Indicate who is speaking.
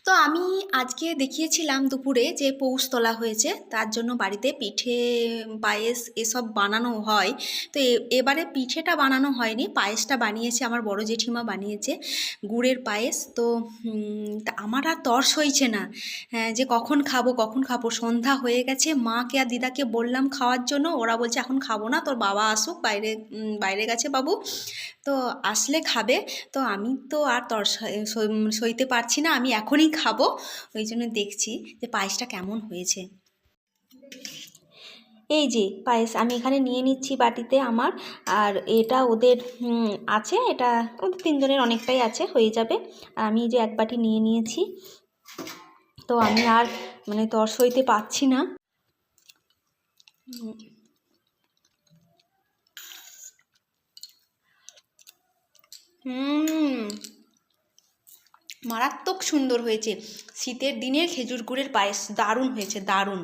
Speaker 1: তো আমি আজকে দেখিয়েছিলাম দুপুরে যে পৌষ তোলা হয়েছে, তার জন্য বাড়িতে পিঠে, পায়েস এসব বানানো হয়। তো এবারে পিঠেটা বানানো হয়নি, পায়েসটা বানিয়েছে আমার বড় জেঠিমা বানিয়েছে, গুড়ের পায়েস। তো তা আমার আর তর সইছে না, হ্যাঁ, যে কখন খাবো কখন খাবো। সন্ধ্যা হয়ে গেছে, মাকে আর দিদাকে বললাম খাওয়ার জন্য, ওরা বলছে এখন খাবো না, তোর বাবা আসুক, বাইরে বাইরে গেছে বাবু, তো আসলে খাবে। তো আমি তো আর সইতে পারছি না, আমি এখনই খাবো। ওই জন্য দেখছি যে পায়েসটা কেমন হয়েছে। এই যে পায়েস আমি এখানে নিয়ে নিচ্ছি বাটিতে আমার, আর এটা ওদের আছে, এটা ওদের তিনজনের অনেকটাই আছে, হয়ে যাবে। আর আমি যে এক বাটি নিয়ে নিয়েছি, তো আমি আর তর সইতে পারছি না। হুম, মারাত্মক সুন্দর হয়েছে। শীতের দিনের খেজুর গুড়ের পায়েস দারুণ হয়েছে, দারুণ।